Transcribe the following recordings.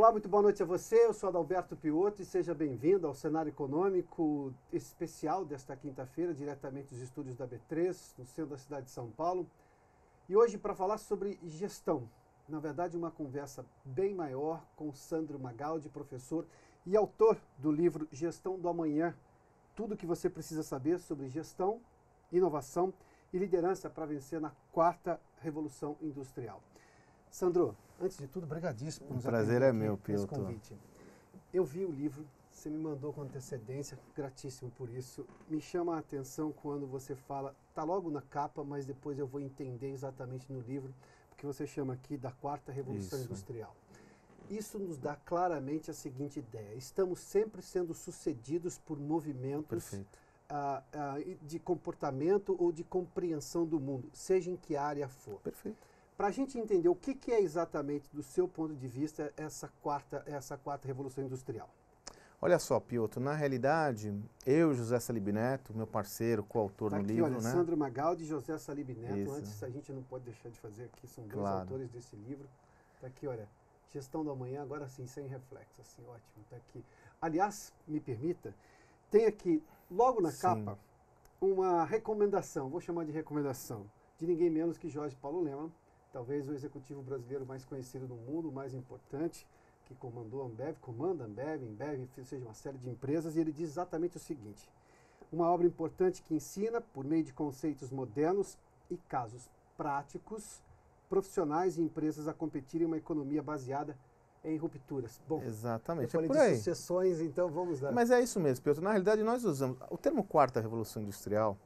Olá, muito boa noite a você. Eu sou Adalberto Piotto e seja bem-vindo ao cenário econômico especial desta quinta-feira, diretamente dos estúdios da B3, no centro da cidade de São Paulo. E hoje para falar sobre gestão. Na verdade, uma conversa bem maior com Sandro Magaldi, professor e autor do livro Gestão do Amanhã. Tudo o que você precisa saber sobre gestão, inovação e liderança para vencer na quarta revolução industrial. Sandro, antes de tudo, brigadíssimo por nos atender. O prazer é meu, Piotto. Convite. Eu vi o livro, você me mandou com antecedência, gratíssimo por isso. Me chama a atenção quando você fala, está logo na capa, mas depois eu vou entender exatamente no livro, porque você chama aqui da quarta revolução industrial. Isso nos dá claramente a seguinte ideia: estamos sempre sendo sucedidos por movimentos de comportamento ou de compreensão do mundo, seja em que área for. Perfeito. Para a gente entender o que é exatamente, do seu ponto de vista, essa quarta revolução industrial. Olha só, Piotto, na realidade, eu, José Salib Neto, meu parceiro, coautor no livro, olha, Sandro Magaldi e José Salib Neto. Isso. Antes, a gente não pode deixar de fazer aqui, são dois autores desse livro. Está aqui, olha, Gestão do Amanhã, agora sim, sem reflexo, assim, ótimo, está aqui. Aliás, me permita, tem aqui, logo na capa, uma recomendação, vou chamar de recomendação, de ninguém menos que Jorge Paulo Lemann, talvez o executivo brasileiro mais conhecido do mundo, mais importante, que comanda a Ambev, seja uma série de empresas, e ele diz exatamente o seguinte: uma obra importante que ensina, por meio de conceitos modernos e casos práticos, profissionais e empresas a competirem em uma economia baseada em rupturas. Bom, exatamente, eu falei é por aí. de sucessões, então vamos lá. Mas é isso mesmo, Piotto. Na realidade, nós usamos o termo quarta revolução industrial,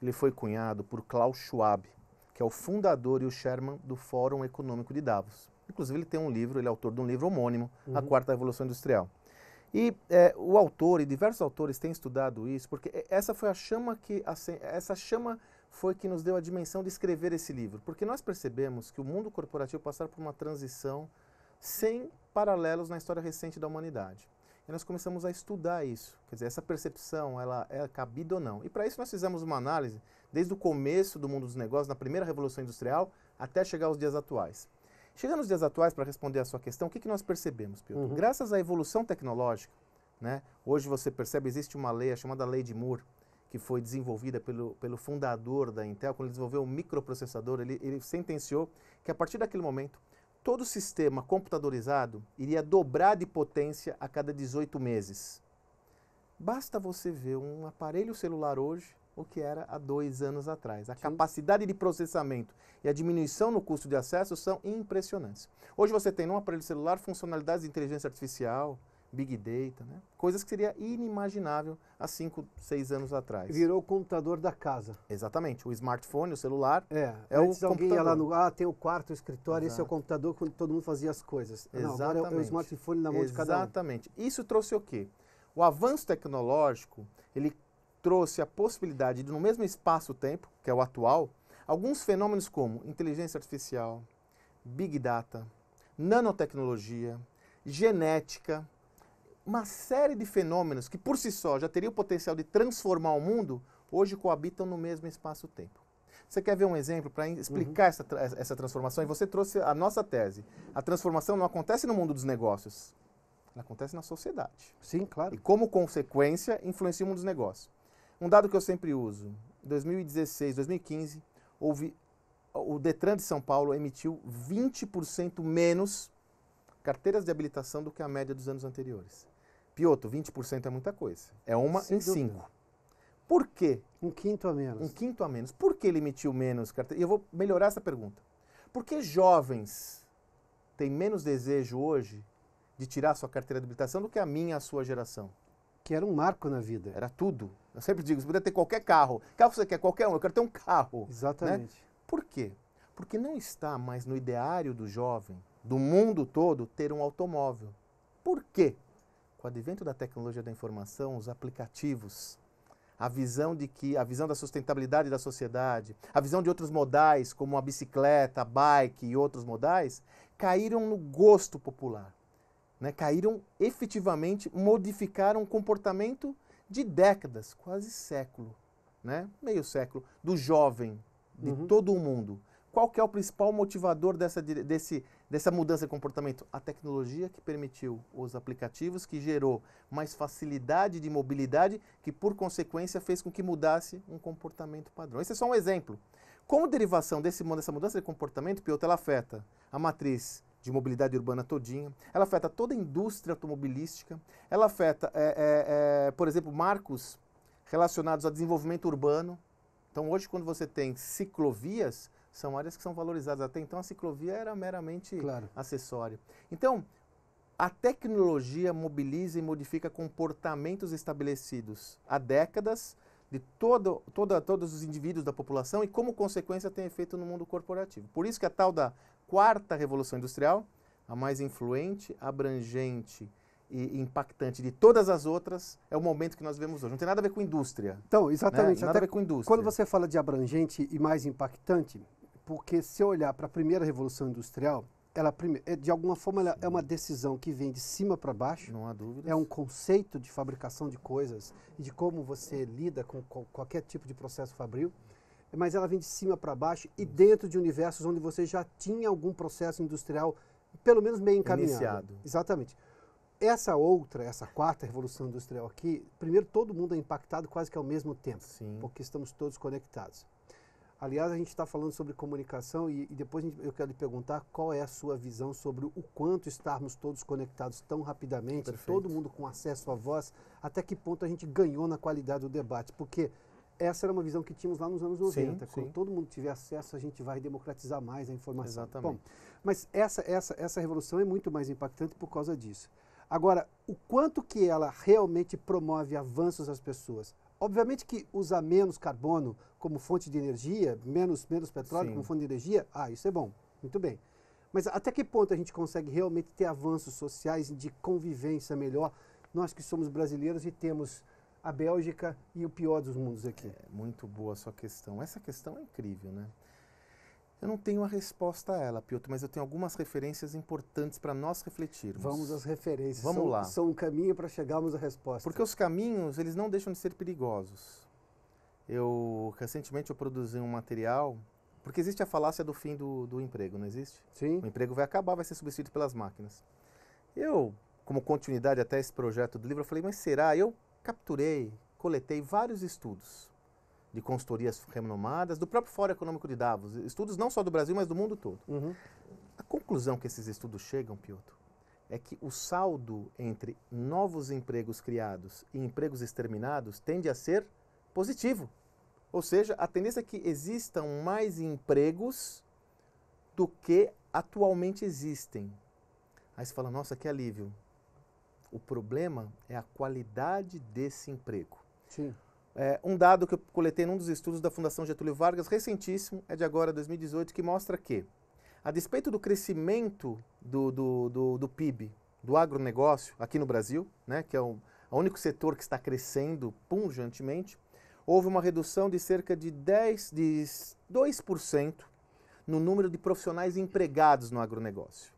ele foi cunhado por Klaus Schwab, que é o fundador e o chairman do Fórum Econômico de Davos. Inclusive, ele tem um livro, ele é autor de um livro homônimo, A Quarta Revolução Industrial. E o autor e diversos autores têm estudado isso, porque essa foi essa chama foi que nos deu a dimensão de escrever esse livro. Porque nós percebemos que o mundo corporativo passava por uma transição sem paralelos na história recente da humanidade. E nós começamos a estudar isso, quer dizer, essa percepção, ela é cabida ou não. E para isso nós fizemos uma análise desde o começo do mundo dos negócios, na primeira Revolução Industrial, até chegar aos dias atuais. Chegando aos dias atuais, para responder a sua questão, o que nós percebemos, Piotr? Graças à evolução tecnológica, né, hoje você percebe, existe uma lei, a chamada Lei de Moore, que foi desenvolvida pelo fundador da Intel, quando ele desenvolveu o microprocessador, ele sentenciou que a partir daquele momento, todo sistema computadorizado iria dobrar de potência a cada 18 meses. Basta você ver um aparelho celular hoje, o que era há 2 anos atrás. A capacidade de processamento e a diminuição no custo de acesso são impressionantes. Hoje você tem num aparelho celular funcionalidades de inteligência artificial, Big Data, né? Coisas que seria inimaginável há 5, 6 anos atrás. Virou o computador da casa. Exatamente. O smartphone, o celular, é antes o alguém ia lá no tem o quarto, o escritório, Exato. Esse é o computador quando todo mundo fazia as coisas. Exatamente. Não, agora é o smartphone na mão de cada um. Exatamente. Isso trouxe o quê? O avanço tecnológico, ele trouxe a possibilidade de, no mesmo espaço-tempo, que é o atual, alguns fenômenos como inteligência artificial, Big Data, nanotecnologia, genética, uma série de fenômenos que por si só já teriam o potencial de transformar o mundo, hoje coabitam no mesmo espaço-tempo. Você quer ver um exemplo para explicar essa transformação? E você trouxe a nossa tese. A transformação não acontece no mundo dos negócios, ela acontece na sociedade. Sim, claro. E como consequência, influencia o mundo dos negócios. Um dado que eu sempre uso, em 2016, 2015, o Detran de São Paulo emitiu 20% menos carteiras de habilitação do que a média dos anos anteriores. Piotto, 20% é muita coisa. É uma em 5. Por quê? Um quinto a menos. Um quinto a menos. Por que ele emitiu menos carteiras? E eu vou melhorar essa pergunta. Por que jovens têm menos desejo hoje de tirar sua carteira de habilitação do que a minha e a sua geração? Que era um marco na vida. Era tudo. Eu sempre digo, você poderia ter qualquer carro. Carro você quer? Qualquer um. Eu quero ter um carro. Exatamente. Né? Por quê? Porque não está mais no ideário do jovem, do mundo todo, ter um automóvel. Por quê? Com o advento da tecnologia da informação, os aplicativos, a visão da sustentabilidade da sociedade, a visão de outros modais, como a bicicleta, a bike e outros modais, caíram no gosto popular. Né? Caíram efetivamente, modificaram o comportamento de décadas, quase século, né? Meio século, do jovem, de todo o mundo. Qual que é o principal motivador dessa mudança de comportamento? A tecnologia que permitiu os aplicativos, que gerou mais facilidade de mobilidade, que por consequência fez com que mudasse um comportamento padrão. Esse é só um exemplo. Como derivação dessa mudança de comportamento, Piotr, ela afeta a matriz de mobilidade urbana todinha, ela afeta toda a indústria automobilística, ela afeta, por exemplo, marcos relacionados ao desenvolvimento urbano. Então, hoje, quando você tem ciclovias, são áreas que são valorizadas. Até então, a ciclovia era meramente acessória. Então, a tecnologia mobiliza e modifica comportamentos estabelecidos há décadas de todos os indivíduos da população e, como consequência, tem efeito no mundo corporativo. Por isso que a tal da quarta revolução industrial, a mais influente, abrangente e impactante de todas as outras, é o momento que nós vemos hoje. Não tem nada a ver com indústria. Então, exatamente. Né? Nada a ver com indústria. Quando você fala de abrangente e mais impactante, porque se eu olhar para a primeira revolução industrial, ela de alguma forma ela é uma decisão que vem de cima para baixo. Não há dúvida. É um conceito de fabricação de coisas e de como você lida com qualquer tipo de processo fabril. Mas ela vem de cima para baixo e dentro de universos onde você já tinha algum processo industrial, pelo menos meio encaminhado. Iniciado. Exatamente. Essa quarta revolução industrial aqui, primeiro todo mundo é impactado quase que ao mesmo tempo, Sim. porque estamos todos conectados. Aliás, a gente está falando sobre comunicação e depois eu quero lhe perguntar qual é a sua visão sobre o quanto estarmos todos conectados tão rapidamente, Perfeito. todo mundo com acesso à voz, até que ponto a gente ganhou na qualidade do debate, porque essa era uma visão que tínhamos lá nos anos 90. Sim, Quando sim. todo mundo tiver acesso, a gente vai democratizar mais a informação. Exatamente. Bom, mas essa revolução é muito mais impactante por causa disso. Agora, o quanto que ela realmente promove avanços às pessoas? Obviamente que usar menos carbono como fonte de energia, menos petróleo Sim. como fonte de energia, isso é bom, muito bem. Mas até que ponto a gente consegue realmente ter avanços sociais de convivência melhor, nós que somos brasileiros e temos a Bélgica e o pior dos mundos aqui? É muito boa a sua questão. Essa questão é incrível, né? Eu não tenho a resposta a ela, Piotr, mas eu tenho algumas referências importantes para nós refletirmos. Vamos às referências. Vamos lá. São um caminho para chegarmos à resposta. Porque os caminhos, eles não deixam de ser perigosos. Recentemente, eu produzi um material, porque existe a falácia do fim do emprego, não existe? Sim. O emprego vai acabar, vai ser substituído pelas máquinas. Como continuidade até esse projeto do livro, eu falei, mas será? Eu coletei vários estudos de consultorias renomadas, do próprio Fórum Econômico de Davos, estudos não só do Brasil, mas do mundo todo. Uhum. A conclusão que esses estudos chegam, Piotr, é que o saldo entre novos empregos criados e empregos exterminados tende a ser positivo. Ou seja, a tendência é que existam mais empregos do que atualmente existem. Aí você fala, nossa, que alívio. O problema é a qualidade desse emprego. Sim. Um dado que eu coletei num dos estudos da Fundação Getúlio Vargas, recentíssimo, é de agora, 2018, que mostra que, a despeito do crescimento do PIB, do agronegócio aqui no Brasil, né, que é o único setor que está crescendo punjantemente, houve uma redução de cerca de 2% no número de profissionais empregados no agronegócio.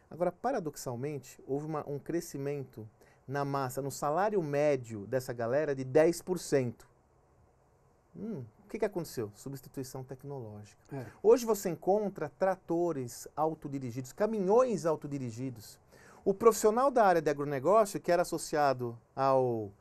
Agora, paradoxalmente, houve um crescimento na massa, no salário médio dessa galera de 10%. O que aconteceu? Substituição tecnológica. Hoje você encontra tratores autodirigidos, caminhões autodirigidos. O profissional da área de agronegócio, que era associado ao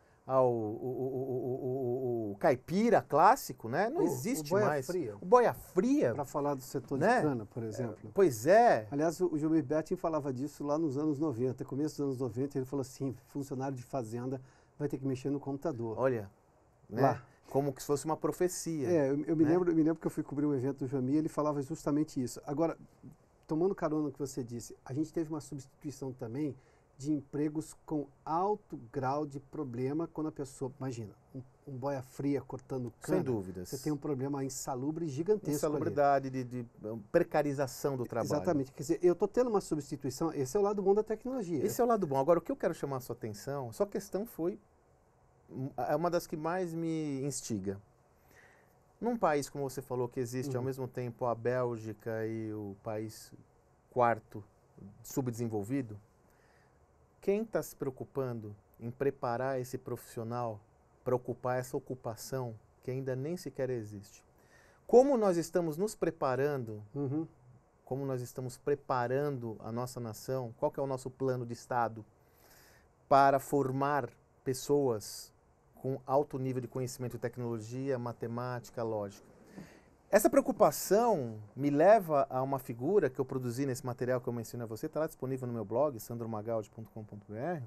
caipira clássico, né? Não existe mais. O boia fria. Para falar do setor né? de cana, por exemplo. Pois é. Aliás, o Gilmir Betting falava disso lá nos anos 90, começo dos anos 90, ele falou assim, funcionário de fazenda vai ter que mexer no computador. Olha, né? Lá. Como se fosse uma profecia. Eu me lembro que eu fui cobrir um evento do Jamir, ele falava justamente isso. Agora, tomando carona no que você disse, a gente teve uma substituição também de empregos com alto grau de problema quando a pessoa, imagina, um boia fria cortando cana. Sem dúvidas. Você tem um problema insalubre gigantesco. Insalubridade, de precarização do trabalho. Exatamente. Quer dizer, eu estou tendo uma substituição, esse é o lado bom da tecnologia. Esse é o lado bom. Agora, o que eu quero chamar a sua atenção, sua questão é uma das que mais me instiga. Num país, como você falou, que existe ao mesmo tempo a Bélgica e o país quarto subdesenvolvido, quem está se preocupando em preparar esse profissional para ocupar essa ocupação que ainda nem sequer existe? como nós estamos nos preparando, como nós estamos preparando a nossa nação, qual que é o nosso plano de Estado para formar pessoas com alto nível de conhecimento de tecnologia, matemática, lógica. Essa preocupação me leva a uma figura que eu produzi nesse material que eu mencionei a você, está lá disponível no meu blog, sandromagaldi.com.br,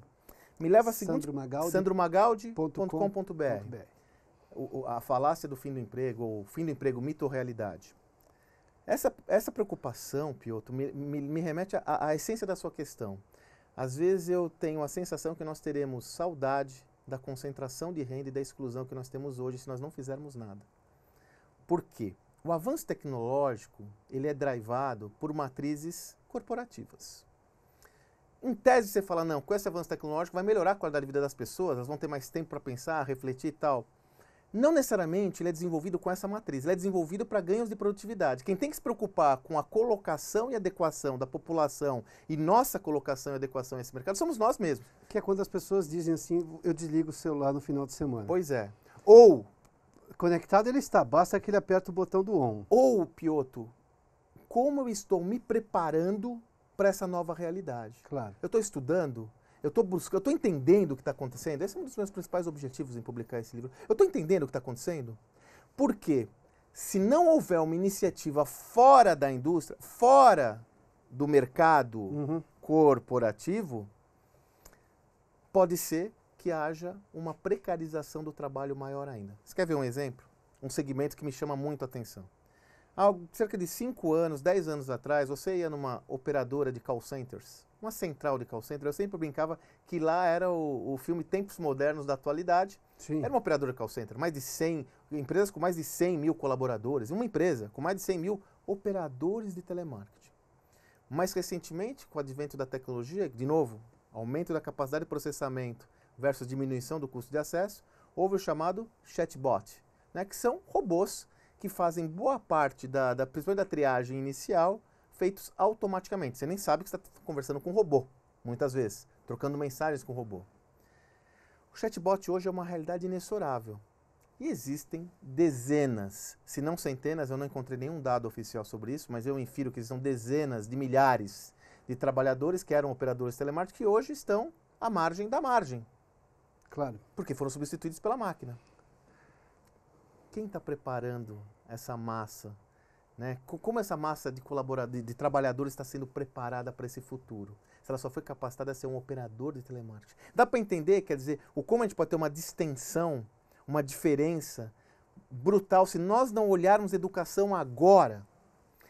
me leva a seguinte... sandromagaldi.com.br. A falácia do fim do emprego, ou fim do emprego, mito ou realidade. Essa preocupação, Piotr, me remete à essência da sua questão. Às vezes eu tenho a sensação que nós teremos saudade da concentração de renda e da exclusão que nós temos hoje se nós não fizermos nada. Por quê? O avanço tecnológico, ele é drivado por matrizes corporativas. Em tese, você fala, não, com esse avanço tecnológico vai melhorar a qualidade de vida das pessoas, elas vão ter mais tempo para pensar, refletir e tal. Não necessariamente ele é desenvolvido com essa matriz, ele é desenvolvido para ganhos de produtividade. Quem tem que se preocupar com a colocação e adequação da população e nossa colocação e adequação a esse mercado somos nós mesmos. Que é quando as pessoas dizem assim, eu desligo o celular no final de semana. Pois é. Ou, conectado ele está, basta que ele aperte o botão do on. Ou, Piotr, como eu estou me preparando para essa nova realidade? Claro. Eu estou estudando, eu estou buscando, eu estou entendendo o que está acontecendo. Esse é um dos meus principais objetivos em publicar esse livro. Eu estou entendendo o que está acontecendo? Porque se não houver uma iniciativa fora da indústria, fora do mercado corporativo, pode ser que haja uma precarização do trabalho maior ainda. Você quer ver um exemplo? Um segmento que me chama muito a atenção. Há cerca de 5 anos, 10 anos atrás, você ia numa operadora de call centers, uma central de call center. Eu sempre brincava que lá era o filme Tempos Modernos da atualidade. Sim. Era uma operadora de call center, mais de 100, empresas com mais de 100 mil colaboradores. Uma empresa com mais de 100 mil operadores de telemarketing. Mais recentemente, com o advento da tecnologia, de novo, aumento da capacidade de processamento versus diminuição do custo de acesso, houve o chamado chatbot, né, que são robôs que fazem boa parte principalmente da triagem inicial, feitos automaticamente. Você nem sabe que você está conversando com um robô, muitas vezes, trocando mensagens com o robô. O chatbot hoje é uma realidade inexorável. E existem dezenas, se não centenas, eu não encontrei nenhum dado oficial sobre isso, mas eu infiro que são dezenas de milhares de trabalhadores que eram operadores de telemarketing que hoje estão à margem da margem. Claro. Porque foram substituídos pela máquina. Quem está preparando essa massa? Né? Como essa massa de trabalhadores está sendo preparada para esse futuro? Se ela só foi capacitada a ser um operador de telemarketing. Dá para entender, quer dizer, como a gente pode ter uma distensão, uma diferença brutal se nós não olharmos educação agora.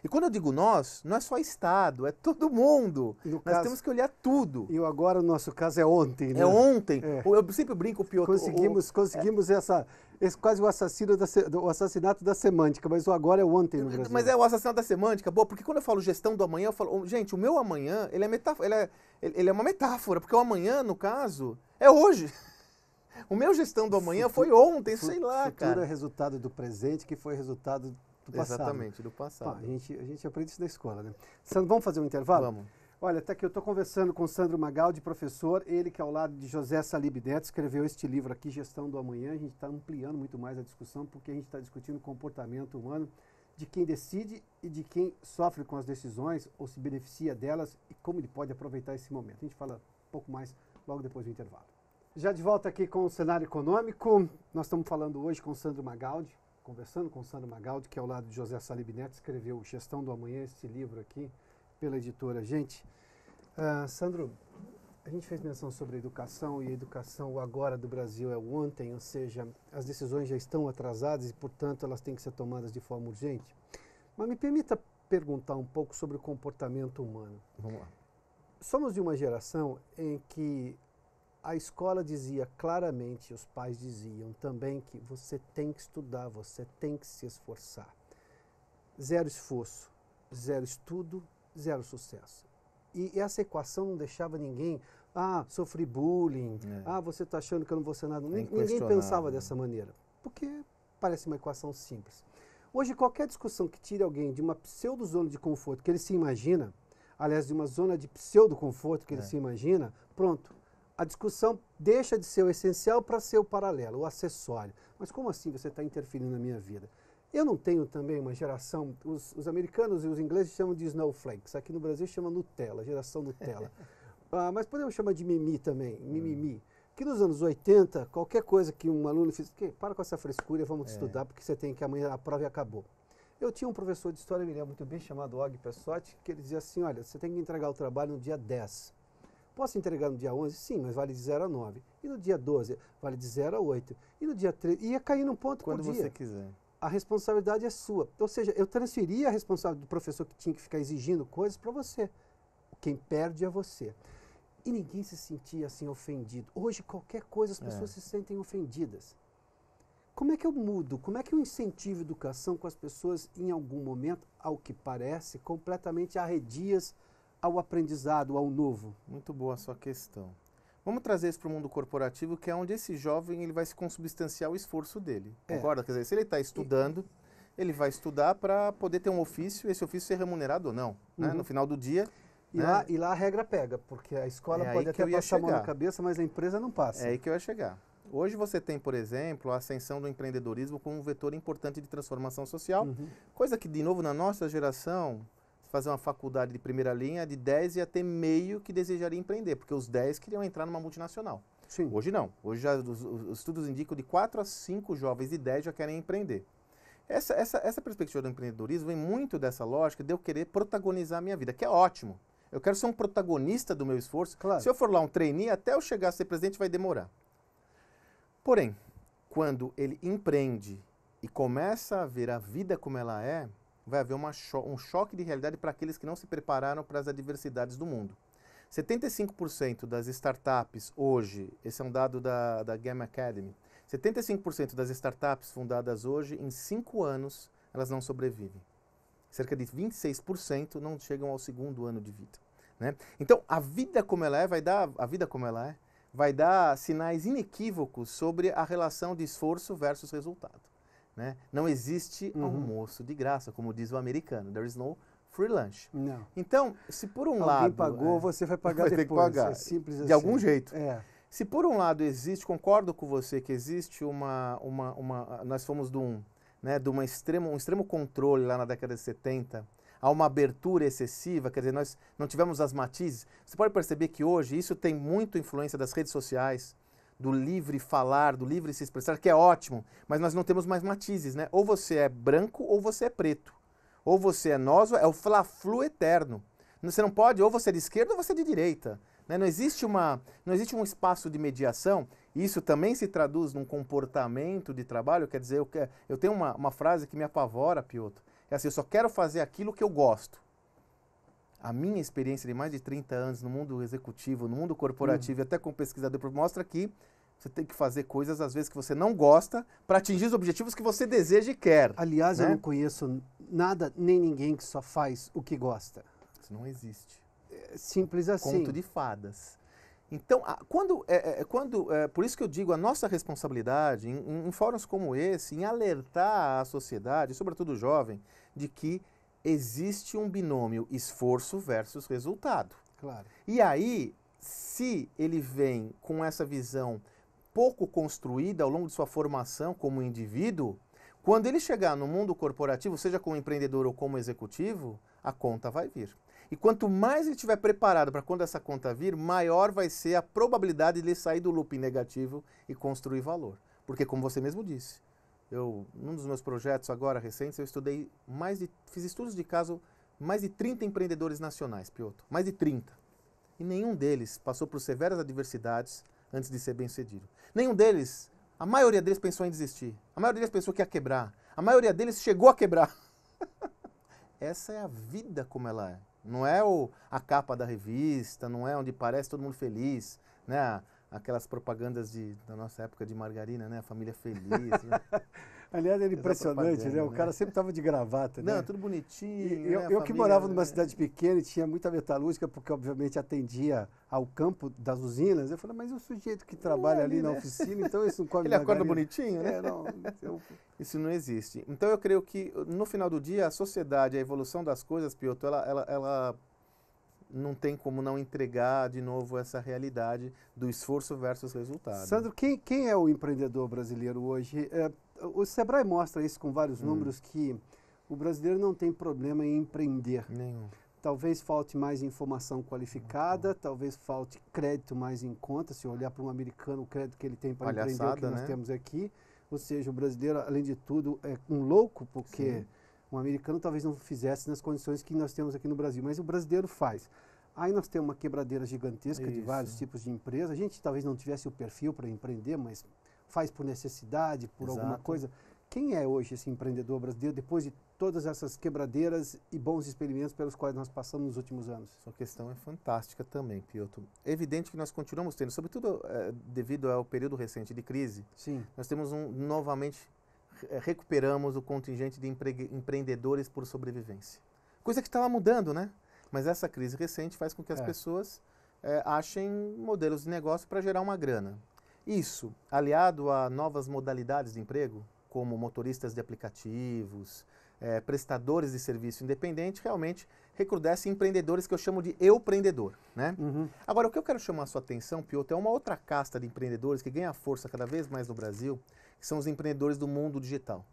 E quando eu digo nós, não é só Estado, é todo mundo. Nós temos que olhar tudo. E o agora, no nosso caso, é ontem, né? É ontem. É. Eu sempre brinco, Piotr. Conseguimos esse quase o assassinato da semântica, mas o agora é ontem no Brasil. Mas é o assassinato da semântica, boa, porque quando eu falo gestão do amanhã, eu falo, gente, o meu amanhã, ele é uma metáfora, porque o amanhã, no caso, é hoje. O meu gestão do amanhã foi ontem, sei lá, cara. O futuro é resultado do presente, que foi resultado do passado. Exatamente, do passado. A gente aprende isso na escola, né? Sandro, vamos fazer um intervalo? Vamos. Olha, até que eu estou conversando com o Sandro Magaldi, professor, ele que ao lado de José Salib Neto escreveu este livro aqui, Gestão do Amanhã. A gente está ampliando muito mais a discussão, porque a gente está discutindo o comportamento humano de quem decide e de quem sofre com as decisões ou se beneficia delas e como ele pode aproveitar esse momento. A gente fala um pouco mais logo depois do intervalo. Já de volta aqui com o cenário econômico, nós estamos falando hoje com o Sandro Magaldi, conversando com o Sandro Magaldi, que ao lado de José Salib Neto escreveu Gestão do Amanhã, esse livro aqui, pela editora Gente. Sandro, a gente fez menção sobre a educação, e a educação, o agora do Brasil é o ontem, ou seja, as decisões já estão atrasadas e, portanto, elas têm que ser tomadas de forma urgente. Mas me permita perguntar um pouco sobre o comportamento humano. Vamos lá. Somos de uma geração em que a escola dizia claramente, os pais diziam também que você tem que estudar, você tem que se esforçar. Zero esforço, zero estudo, zero sucesso. E essa equação não deixava ninguém, sofri bullying, você está achando que eu não vou ser nada. Ninguém pensava dessa maneira, porque parece uma equação simples. Hoje, qualquer discussão que tire alguém de uma pseudo-zona de conforto que ele se imagina, aliás, de uma zona de pseudo-conforto que ele se imagina, pronto. A discussão deixa de ser o essencial para ser o paralelo, o acessório. Mas como assim você está interferindo na minha vida? Eu não tenho também uma geração, os americanos e os ingleses chamam de snowflakes, aqui no Brasil chama Nutella, geração Nutella. Mas podemos chamar de mimi também, mimimi. Que nos anos 80, qualquer coisa que um aluno fez, para com essa frescura, vamos estudar, porque você tem que amanhã a prova e acabou. Eu tinha um professor de história, me lembro muito bem, chamado Og Pessotti, que ele dizia assim, olha, você tem que entregar o trabalho no dia 10. Posso entregar no dia 11? Sim, mas vale de 0 a 9. E no dia 12? Vale de 0 a 8. E no dia 13? Ia cair num ponto por dia. Quando você quiser. A responsabilidade é sua. Ou seja, eu transferia a responsabilidade do professor que tinha que ficar exigindo coisas para você. Quem perde é você. E ninguém se sentia assim ofendido. Hoje, qualquer coisa, as pessoas se sentem ofendidas. Como é que eu mudo? Como é que eu incentivo a educação com as pessoas, em algum momento, ao que parece, completamente arredias ao aprendizado, ao novo? Muito boa a sua questão. Vamos trazer isso para o mundo corporativo, que é onde esse jovem ele vai se consubstanciar o esforço dele. Concorda? Quer dizer, se ele está estudando, ele vai estudar para poder ter um ofício, esse ofício ser remunerado ou não. Né? No final do dia... E lá a regra pega, porque a escola pode até passar a mão na cabeça, mas a empresa não passa. É aí que eu ia chegar. Hoje você tem, por exemplo, a ascensão do empreendedorismo como um vetor importante de transformação social, coisa que, de novo, na nossa geração, fazer uma faculdade de primeira linha, de 10 ia ter meio que desejaria empreender, porque os 10 queriam entrar numa multinacional. Sim. Hoje não. Hoje já, os estudos indicam de 4 a 5 jovens de 10 já querem empreender. Essa perspectiva do empreendedorismo vem muito dessa lógica de eu querer protagonizar a minha vida, que é ótimo. Eu quero ser um protagonista do meu esforço. Claro. Se eu for lá um trainee, até eu chegar a ser presidente vai demorar. Porém, quando ele empreende e começa a ver a vida como ela é, vai haver um choque de realidade para aqueles que não se prepararam para as adversidades do mundo. 75% das startups hoje, esse é um dado da Gamma Academy, 75% das startups fundadas hoje, em 5 anos, elas não sobrevivem. Cerca de 26% não chegam ao 2º ano de vida. Né? Então, a vida como ela é vai dar sinais inequívocos sobre a relação de esforço versus resultado. Né? Não existe almoço de graça, como diz o americano. There is no free lunch. Não. Então, se por um Alguém lado... pagou, você vai pagar depois. Ter que pagar. É simples assim. De algum jeito. Se Se por um lado existe, concordo com você que existe nós fomos de um extremo controle lá na década de 70, a uma abertura excessiva, quer dizer, nós não tivemos as matizes. Você pode perceber que hoje isso tem muito influência das redes sociais, do livre falar, do livre se expressar, que é ótimo, mas nós não temos mais matizes, né? Ou você é branco ou você é preto. Ou você é nós, é o fla-flu eterno. Você não pode, ou você é de esquerda ou você é de direita. Né? Não existe um espaço de mediação. Isso também se traduz num comportamento de trabalho. Quer dizer, eu tenho uma frase que me apavora, Piotr. É assim, eu só quero fazer aquilo que eu gosto. A minha experiência de mais de 30 anos no mundo executivo, no mundo corporativo, e até como pesquisador, mostra que você tem que fazer coisas, às vezes, que você não gosta para atingir os objetivos que você deseja e quer. Aliás, eu não conheço nada, nem ninguém que só faz o que gosta. Isso não existe. Simples assim. Conto de fadas. Então, por isso que eu digo, a nossa responsabilidade em fóruns como esse, em alertar a sociedade, sobretudo o jovem, de que existe um binômio esforço versus resultado. Claro. E aí, se ele vem com essa visão pouco construída ao longo de sua formação como indivíduo, quando ele chegar no mundo corporativo, seja como empreendedor ou como executivo, a conta vai vir. E quanto mais ele estiver preparado para quando essa conta vir, maior vai ser a probabilidade de ele sair do looping negativo e construir valor. Porque, como você mesmo disse, num dos meus projetos agora recentes, eu fiz estudos de caso, mais de 30 empreendedores nacionais, Piotr, mais de 30. E nenhum deles passou por severas adversidades antes de ser bem-sucedido. Nenhum deles, a maioria deles pensou em desistir. A maioria deles pensou que ia quebrar. A maioria deles chegou a quebrar. Essa é a vida como ela é. Não é a capa da revista, não é onde parece todo mundo feliz, né? Aquelas propagandas da nossa época de margarina, né? A família feliz. Né? Aliás, era impressionante, né? O cara sempre estava de gravata, né? Não, tudo bonitinho. Eu que morava numa cidade pequena e tinha muita metalúrgica, porque obviamente atendia ao campo das usinas. Eu falei, mas o sujeito que trabalha ali na oficina, então isso não come Ele acorda bonitinho, né? Isso não existe. Então eu creio que no final do dia a sociedade, a evolução das coisas, Piotr, ela não tem como não entregar de novo essa realidade do esforço versus resultado. Sandro, quem é o empreendedor brasileiro hoje? o Sebrae mostra isso com vários números, que o brasileiro não tem problema em empreender. Nenhum. Talvez falte mais informação qualificada, talvez falte crédito mais em conta. Se olhar para um americano, o crédito que ele tem para empreender é o que nós temos aqui. Ou seja, o brasileiro, além de tudo, é um louco, porque um americano talvez não fizesse nas condições que nós temos aqui no Brasil, mas o brasileiro faz. Aí nós temos uma quebradeira gigantesca de vários tipos de empresas. A gente talvez não tivesse o perfil para empreender, mas faz por necessidade, por alguma coisa. Quem é hoje esse empreendedor brasileiro, depois de todas essas quebradeiras e bons experimentos pelos quais nós passamos nos últimos anos? Sua questão é fantástica também, Piotr. É evidente que nós continuamos tendo, sobretudo devido ao período recente de crise, nós temos novamente, recuperamos o contingente de empreendedores por sobrevivência. Coisa que estava mudando, né? Mas essa crise recente faz com que as pessoas achem modelos de negócio para gerar uma grana. Isso, aliado a novas modalidades de emprego, como motoristas de aplicativos, prestadores de serviço independente, realmente recrudescem empreendedores que eu chamo de eu-empreendedor, né? Agora, o que eu quero chamar a sua atenção, Piotr, é uma outra casta de empreendedores que ganha força cada vez mais no Brasil, que são os empreendedores do mundo digital.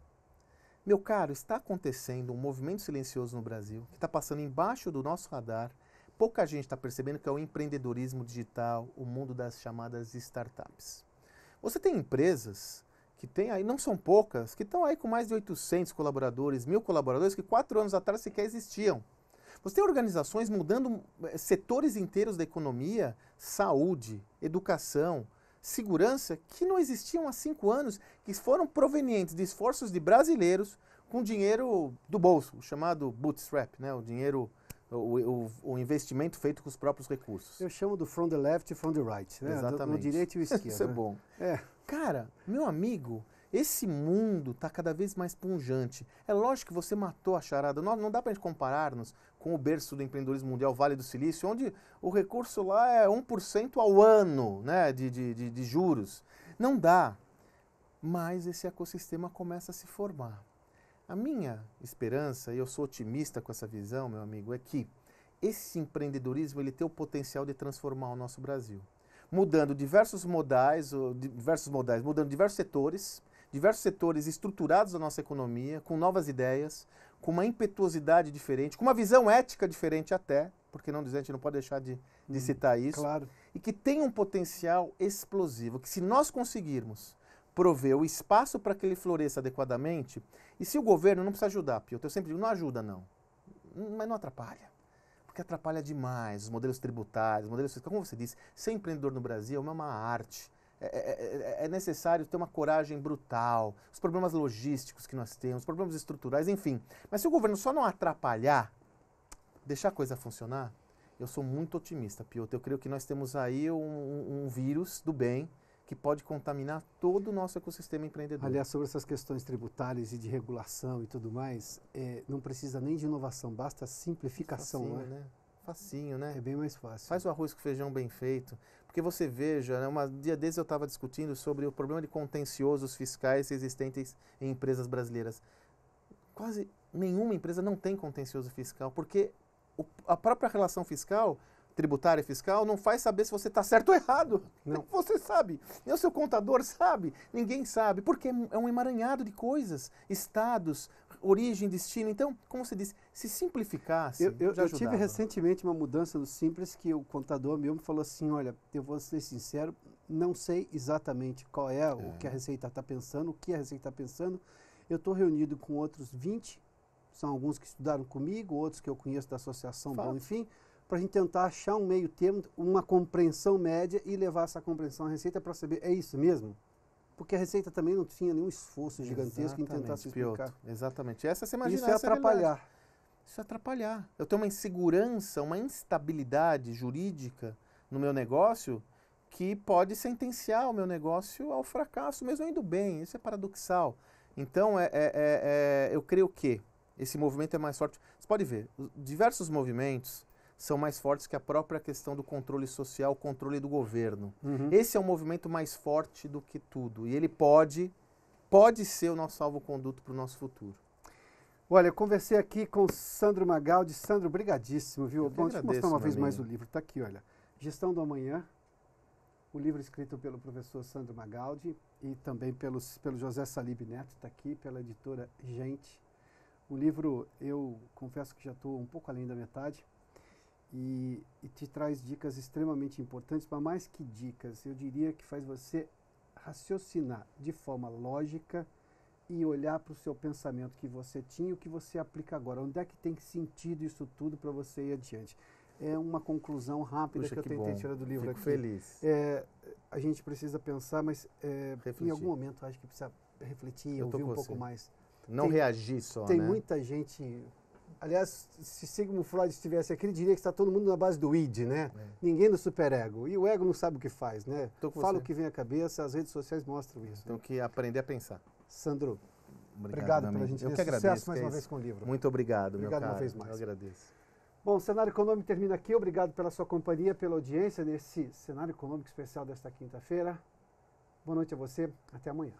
Meu caro, está acontecendo um movimento silencioso no Brasil, que está passando embaixo do nosso radar. Pouca gente está percebendo que é o empreendedorismo digital, o mundo das chamadas startups. Você tem empresas que tem aí, não são poucas, que estão aí com mais de 800 colaboradores, 1.000 colaboradores, que 4 anos atrás sequer existiam. Você tem organizações mudando setores inteiros da economia, saúde, educação, segurança, que não existiam há 5 anos, que foram provenientes de esforços de brasileiros com dinheiro do bolso, o chamado bootstrap, né? O dinheiro, o investimento feito com os próprios recursos. Eu chamo do from the left e from the right, né? Exatamente. No direito e o esquerdo. Isso é bom. Cara, meu amigo, esse mundo está cada vez mais pungente. É lógico que você matou a charada. Não dá para a gente comparar-nos com o berço do empreendedorismo mundial, o Vale do Silício, onde o recurso lá é 1% ao ano, né, de juros. Não dá. Mas esse ecossistema começa a se formar. A minha esperança, e eu sou otimista com essa visão, meu amigo, é que esse empreendedorismo ele tem o potencial de transformar o nosso Brasil. Mudando diversos modais, mudando diversos setores estruturados da nossa economia, com novas ideias, com uma impetuosidade diferente, com uma visão ética diferente até, porque não dizer, a gente não pode deixar de citar isso, claro. E que tem um potencial explosivo, que se nós conseguirmos prover o espaço para que ele floresça adequadamente, e se o governo não precisa ajudar, Piotr, eu sempre digo, não ajuda não, mas não atrapalha. Porque atrapalha demais os modelos tributários, modelos fiscais. Como você disse, ser empreendedor no Brasil é uma arte. É necessário ter uma coragem brutal, os problemas logísticos que nós temos, os problemas estruturais, enfim. Mas se o governo só não atrapalhar, deixar a coisa funcionar, eu sou muito otimista, Piotr. Eu creio que nós temos aí um vírus do bem que pode contaminar todo o nosso ecossistema empreendedor. Aliás, sobre essas questões tributárias e de regulação e tudo mais, não precisa nem de inovação, basta simplificação. Facinho, né? Facinho, né? É bem mais fácil. Faz o arroz com feijão bem feito. Porque você veja, né, um dia desses eu estava discutindo sobre o problema de contenciosos fiscais existentes em empresas brasileiras. Quase nenhuma empresa não tem contencioso fiscal, porque a própria relação fiscal, tributária e fiscal, não faz saber se você está certo ou errado. Não. Você sabe. Nem o seu contador sabe. Ninguém sabe. Porque é um emaranhado de coisas. Estados, origem, destino. Então, como você disse, se simplificasse, eu tive recentemente uma mudança do Simples que o contador meu me falou assim, olha, eu vou ser sincero, não sei exatamente qual é o que a Receita está pensando, o que a Receita está pensando. Eu estou reunido com outros 20, são alguns que estudaram comigo, outros que eu conheço da associação, bom, enfim, para a gente tentar achar um meio termo, uma compreensão média e levar essa compreensão à Receita para saber, é isso mesmo? Porque a Receita também não tinha nenhum esforço gigantesco em tentar se explicar. Piotr, exatamente. Essa você imagina. Isso é atrapalhar. Isso é atrapalhar. Eu tenho uma insegurança, uma instabilidade jurídica no meu negócio que pode sentenciar o meu negócio ao fracasso, mesmo indo bem. Isso é paradoxal. Então, eu creio que esse movimento é mais forte. Você pode ver, diversos movimentos são mais fortes que a própria questão do controle social, o controle do governo. Esse é um movimento mais forte do que tudo. E ele pode ser o nosso salvo-conduto para o nosso futuro. Olha, eu conversei aqui com o Sandro Magaldi. Sandro, brigadíssimo, viu? Bom, deixa eu mostrar uma vez mais o livro. Está aqui, olha. Gestão do Amanhã, o livro escrito pelo professor Sandro Magaldi e também pelo José Salib Neto, está aqui, pela editora Gente. O livro, eu confesso que já estou um pouco além da metade e te traz dicas extremamente importantes, mas mais que dicas, eu diria que faz você raciocinar de forma lógica e olhar para o seu pensamento que você tinha e o que você aplica agora. Onde é que tem sentido isso tudo para você ir adiante? É uma conclusão rápida. Puxa, que eu tentei tirar do livro. Fico aqui. Feliz. A gente precisa pensar, mas em algum momento acho que precisa refletir, ouvir um pouco mais. Não reagir só, Tem muita gente... Aliás, se Sigmund Freud estivesse aqui, ele diria que está todo mundo na base do id, né? Ninguém no superego. E o ego não sabe o que faz, né? Fala o que vem à cabeça, as redes sociais mostram isso. Então, que aprender a pensar. Sandro, obrigado pela gente. Eu que agradeço. Sucesso mais uma vez com o livro. Muito obrigado, meu caro. Obrigado uma vez mais. Eu agradeço. Bom, o Cenário Econômico termina aqui. Obrigado pela sua companhia, pela audiência nesse Cenário Econômico especial desta quinta-feira. Boa noite a você. Até amanhã.